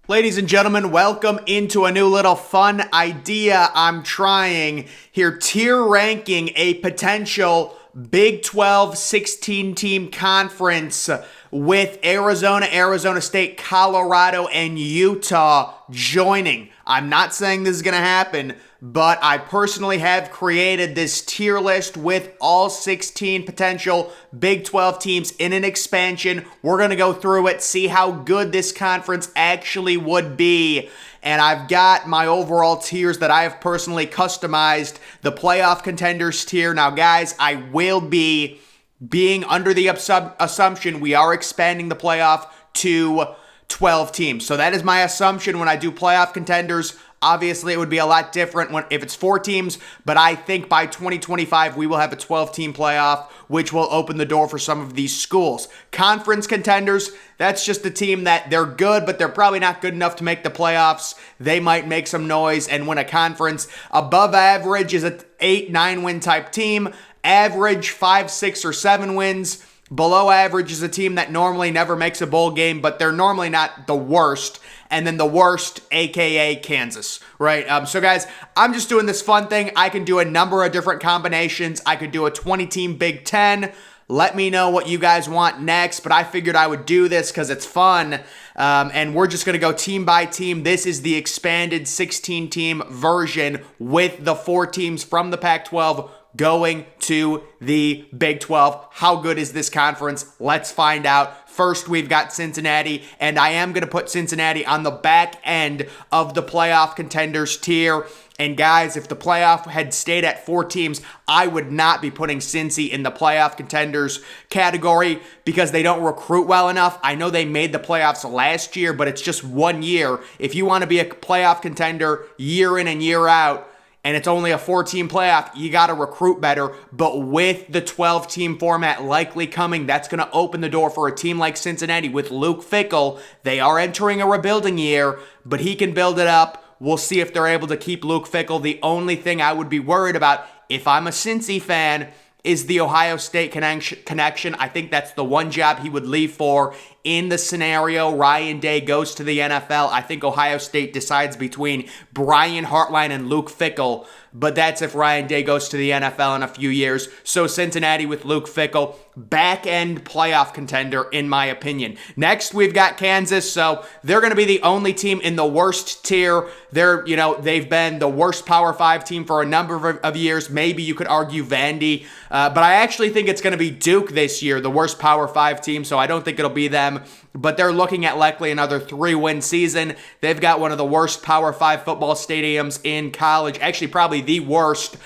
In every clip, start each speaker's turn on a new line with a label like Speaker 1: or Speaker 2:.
Speaker 1: Ladies and gentlemen, welcome into a new little fun idea I'm trying here, tier ranking a potential Big 12 16-team conference with Arizona, Arizona State, Colorado, and Utah joining. I'm not saying this is going to happen, but I personally have created this tier list with all 16 potential Big 12 teams in an expansion. We're going to go through it, see how good this conference actually would be. And I've got my overall tiers that I have personally customized. The playoff contenders tier. Now, guys, I will be being under the assumption we are expanding the playoff to 12 teams. So that is my assumption when I do playoff contenders. Obviously, it would be a lot different if it's 4 teams, but I think by 2025, we will have a 12-team playoff, which will open the door for some of these schools. Conference contenders, that's just a team that they're good, but they're probably not good enough to make the playoffs. They might make some noise and win a conference. Above average is an 8-9 win type team. Average 5, 6, or 7 wins. Below average is a team that normally never makes a bowl game, but they're normally not the worst. And then the worst, aka Kansas, right? So guys, I'm just doing this fun thing. I can do a number of different combinations. I could do a 20-team Big 10. Let me know what you guys want next, but I figured I would do this because it's fun. And we're just going to go team by team. This is the expanded 16-team version with the 4 teams from the Pac-12 going to the Big 12. How good is this conference? Let's find out. First, we've got Cincinnati, and I am going to put Cincinnati on the back end of the playoff contenders tier. And guys, if the playoff had stayed at 4 teams, I would not be putting Cincy in the playoff contenders category because they don't recruit well enough. I know they made the playoffs last year, but it's just 1 year. If you want to be a playoff contender year in and year out, and it's only a 4-team playoff, you got to recruit better. But with the 12-team format likely coming, that's going to open the door for a team like Cincinnati with Luke Fickell. They are entering a rebuilding year, but he can build it up. We'll see if they're able to keep Luke Fickell. The only thing I would be worried about, if I'm a Cincy fan, is the Ohio State connection. I think that's the one job he would leave for. In the scenario Ryan Day goes to the NFL, I think Ohio State decides between Brian Hartline and Luke Fickell, but that's if Ryan Day goes to the NFL in a few years. So Cincinnati with Luke Fickell, back-end playoff contender in my opinion. Next, we've got Kansas, so they're going to be the only team in the worst tier. They've been the worst Power 5 team for a number of years. Maybe you could argue Vandy, but I actually think it's going to be Duke this year, the worst Power 5 team, so I don't think it'll be them. But they're looking at likely another 3-win season. They've got one of the worst Power 5 football stadiums in college. Actually, probably the worst.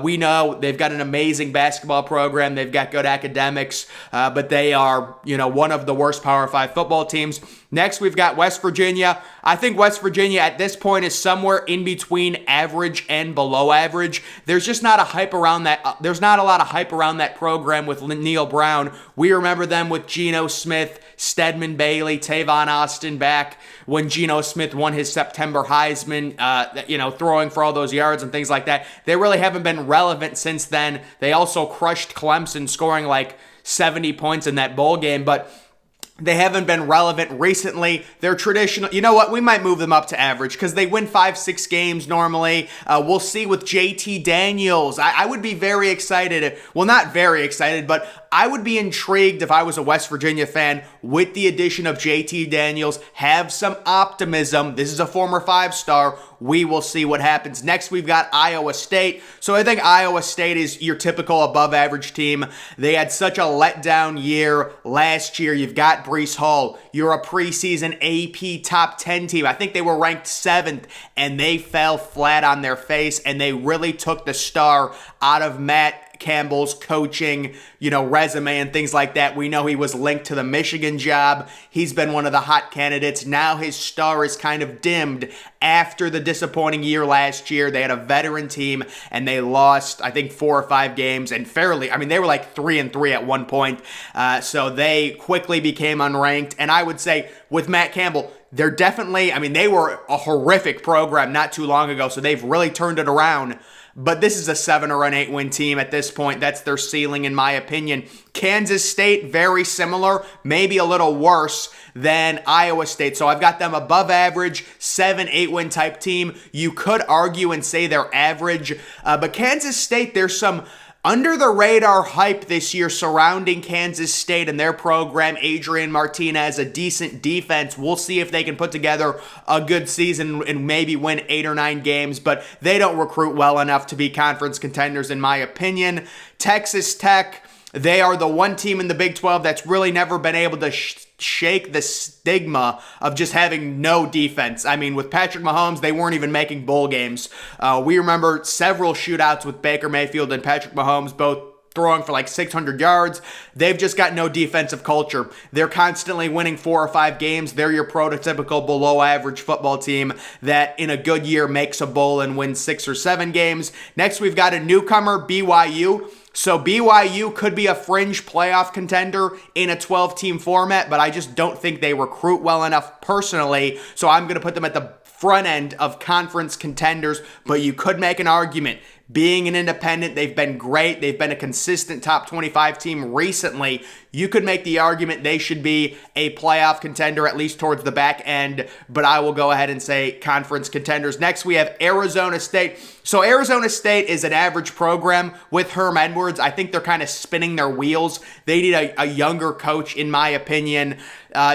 Speaker 1: We know they've got an amazing basketball program. They've got good academics. But they are, one of the worst Power 5 football teams. Next, we've got West Virginia. I think West Virginia at this point is somewhere in between average and below average. There's just not a hype around that. There's not a lot of hype around that program with Neil Brown. We remember them with Geno Smith, Stedman Bailey, Tavon Austin back when Geno Smith won his September Heisman, throwing for all those yards and things like that. They really haven't been relevant since then. They also crushed Clemson, scoring like 70 points in that bowl game, but they haven't been relevant recently. They're traditional. You know what? We might move them up to average because they win 5-6 games normally. We'll see with JT Daniels. I would be very excited. Well, not very excited, but I would be intrigued if I was a West Virginia fan with the addition of JT Daniels. Have some optimism. This is a former 5-star. We will see what happens. Next, we've got Iowa State. So I think Iowa State is your typical above-average team. They had such a letdown year last year. You've got Breece Hall. You're a preseason AP top 10 team. I think they were ranked 7th, and they fell flat on their face, and they really took the star out of Matt Campbell's coaching, resume and things like that. We know he was linked to the Michigan job. He's been one of the hot candidates. Now his star is kind of dimmed after the disappointing year last year. They had a veteran team and they lost, I think, 4 or 5 games and fairly. I mean, they were like 3-3 at one point. So they quickly became unranked. And I would say with Matt Campbell, they're definitely, they were a horrific program not too long ago. So they've really turned it around. but this is a 7 or an 8 win team at this point. That's their ceiling, in my opinion. Kansas State, very similar, maybe a little worse than Iowa State. So I've got them above average, 7, 8 win type team. You could argue and say they're average, but Kansas State, there's some under the radar hype this year surrounding Kansas State and their program. Adrian Martinez, a decent defense. We'll see if they can put together a good season and maybe win 8 or 9 games, but they don't recruit well enough to be conference contenders, in my opinion. Texas Tech, they are the one team in the Big 12 that's really never been able to shake the stigma of just having no defense. I mean, with Patrick Mahomes, they weren't even making bowl games. We remember several shootouts with Baker Mayfield and Patrick Mahomes, both throwing for like 600 yards. They've just got no defensive culture. They're constantly winning 4 or 5 games. They're your prototypical below average football team that in a good year makes a bowl and wins 6 or 7 games. Next, we've got a newcomer, BYU. So BYU could be a fringe playoff contender in a 12-team format, but I just don't think they recruit well enough personally. So I'm going to put them at the front end of conference contenders, but you could make an argument. Being an independent, they've been great. They've been a consistent top 25 team recently. You could make the argument they should be a playoff contender, at least towards the back end, but I will go ahead and say conference contenders. Next, we have Arizona State. So Arizona State is an average program with Herm Edwards. I think they're kind of spinning their wheels. They need a younger coach, in my opinion.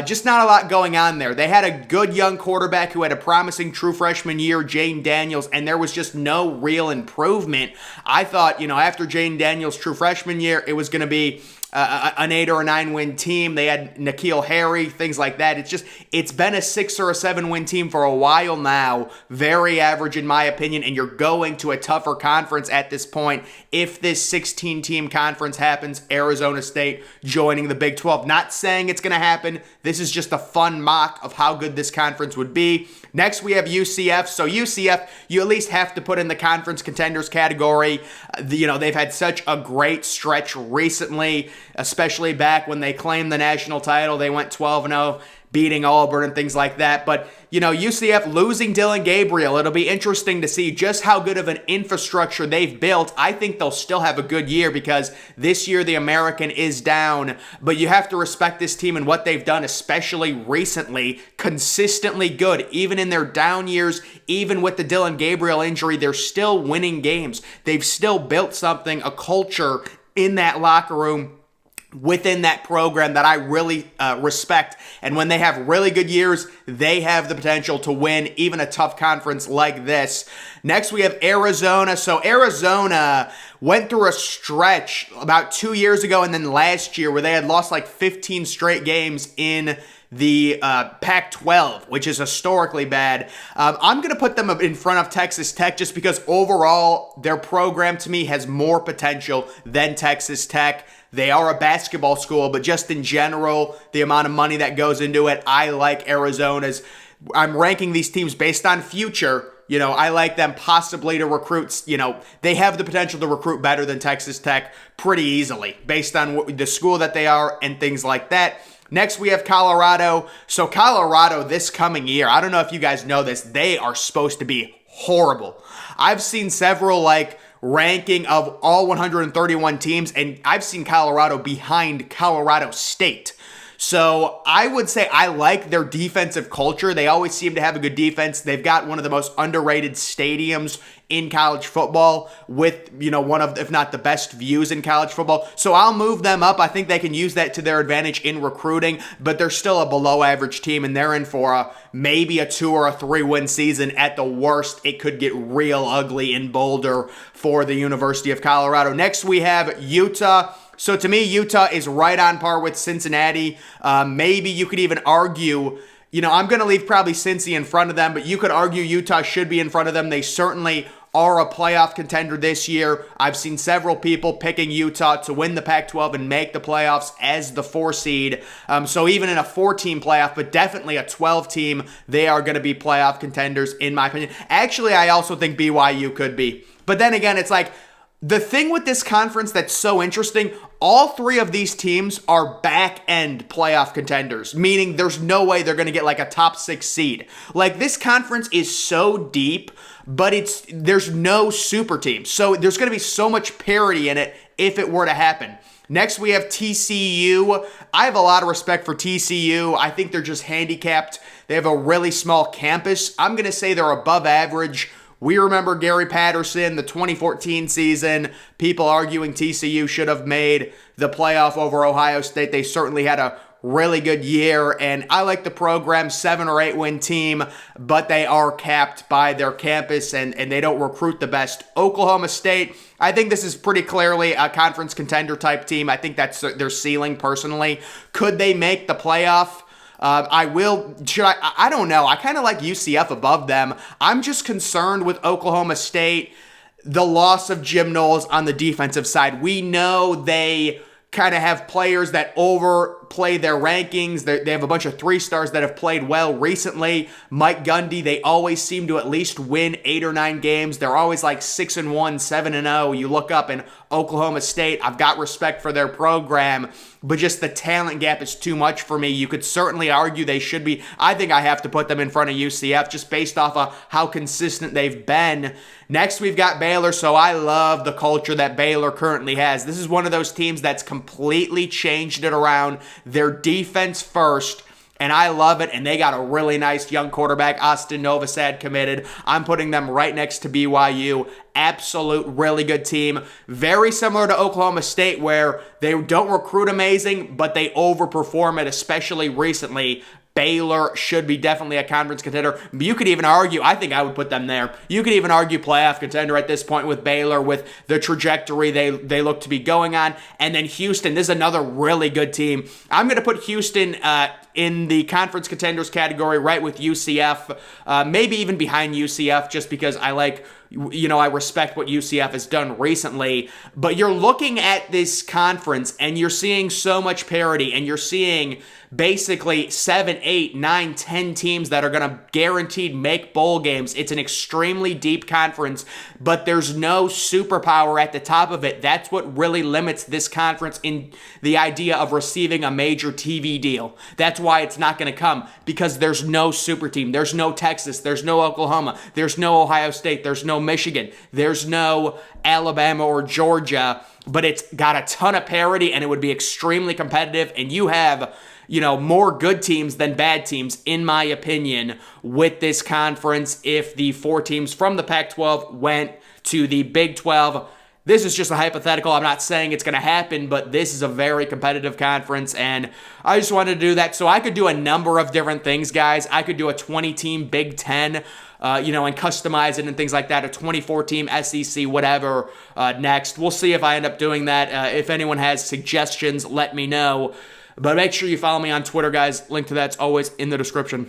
Speaker 1: Just not a lot going on there. They had a good young quarterback who had a promising true freshman year, Jane Daniels, and there was just no real improvement. I thought, after Jane Daniels' true freshman year, it was going to be an 8 or a 9 win team. They had N'Keal Harry, things like that. It's been a 6 or a 7 win team for a while now. Very average in my opinion, and you're going to a tougher conference at this point. If this 16 team conference happens, Arizona State joining the Big 12. Not saying it's going to happen. This is just a fun mock of how good this conference would be. Next, we have UCF. So UCF, you at least have to put in the conference contenders category. They've had such a great stretch recently, especially back when they claimed the national title. They went 12-0, beating Auburn and things like that. But, UCF losing Dylan Gabriel, it'll be interesting to see just how good of an infrastructure they've built. I think they'll still have a good year because this year the American is down. But you have to respect this team and what they've done, especially recently. Consistently good. Even in their down years, even with the Dylan Gabriel injury, they're still winning games. They've still built something, a culture in that locker room within that program that I really respect. And when they have really good years, they have the potential to win even a tough conference like this. Next, we have Arizona. So Arizona went through a stretch about 2 years ago and then last year where they had lost like 15 straight games in the Pac-12, which is historically bad. I'm going to put them in front of Texas Tech just because overall their program to me has more potential than Texas Tech. They are a basketball school, but just in general, the amount of money that goes into it, I like Arizona's. I'm ranking these teams based on future. I like them possibly to recruit. They have the potential to recruit better than Texas Tech pretty easily based on the school that they are and things like that. Next, we have Colorado. So Colorado this coming year, I don't know if you guys know this, they are supposed to be horrible. I've seen several ranking of all 131 teams, and I've seen Colorado behind Colorado State. So I would say I like their defensive culture. They always seem to have a good defense. They've got one of the most underrated stadiums in college football with, one of, if not the best views in college football. So I'll move them up. I think they can use that to their advantage in recruiting, but they're still a below average team and they're in for maybe a 2 or a 3 win season. At the worst, it could get real ugly in Boulder for the University of Colorado. Next, we have Utah. So to me, Utah is right on par with Cincinnati. Maybe you could even argue, I'm going to leave probably Cincy in front of them, but you could argue Utah should be in front of them. They certainly are a playoff contender this year. I've seen several people picking Utah to win the Pac-12 and make the playoffs as the 4 seed. So even in a 4-team playoff, but definitely a 12-team, they are going to be playoff contenders in my opinion. Actually, I also think BYU could be. But then again, it's like, the thing with this conference that's so interesting, all three of these teams are back-end playoff contenders, meaning there's no way they're going to get like a top 6 seed. Like, this conference is so deep, but there's no super team. So there's going to be so much parity in it if it were to happen. Next, we have TCU. I have a lot of respect for TCU. I think they're just handicapped. They have a really small campus. I'm going to say they're above average. We remember Gary Patterson, the 2014 season, people arguing TCU should have made the playoff over Ohio State. They certainly had a really good year, and I like the program, 7 or 8 win team, but they are capped by their campus, and they don't recruit the best. Oklahoma State, I think this is pretty clearly a conference contender type team. I think that's their ceiling personally. Could they make the playoff? I don't know. I kind of like UCF above them. I'm just concerned with Oklahoma State, the loss of Jim Knowles on the defensive side. We know they kind of have players that overplay their rankings. They have a bunch of 3-stars that have played well recently. Mike Gundy, they always seem to at least win 8 or 9 games. They're always like 6-1, 7-0. You look up in Oklahoma State, I've got respect for their program, but just the talent gap is too much for me. You could certainly argue they should be. I think I have to put them in front of UCF just based off of how consistent they've been. Next, we've got Baylor, so I love the culture that Baylor currently has. This is one of those teams that's completely changed it around. Their defense first, and I love it, and they got a really nice young quarterback, Austin Novosad, committed. I'm putting them right next to BYU. Absolute really good team. Very similar to Oklahoma State, where they don't recruit amazing, but they overperform it, especially recently. Baylor should be definitely a conference contender. You could even argue, I think I would put them there. You could even argue playoff contender at this point with Baylor, with the trajectory they look to be going on. And then Houston, this is another really good team. I'm going to put Houston in the conference contenders category right with UCF, maybe even behind UCF, just because I respect what UCF has done recently. But you're looking at this conference and you're seeing so much parity, and you're seeing basically 7, 8, 9, 10 teams that are going to guaranteed make bowl games. It's an extremely deep conference, but there's no superpower at the top of it. That's what really limits this conference in the idea of receiving a major TV deal. That's why it's not going to come, because there's no super team. There's no Texas. There's no Oklahoma. There's no Ohio State. There's no Michigan. There's no Alabama or Georgia, but it's got a ton of parity, and it would be extremely competitive, and you have more good teams than bad teams, in my opinion, with this conference if the 4 teams from the Pac-12 went to the Big 12. This is just a hypothetical. I'm not saying it's going to happen, but this is a very competitive conference, and I just wanted to do that. So I could do a number of different things, guys. I could do a 20-team Big 10, and customize it and things like that, a 24-team SEC, whatever, next. We'll see if I end up doing that. If anyone has suggestions, let me know. But make sure you follow me on Twitter, guys. Link to that's always in the description.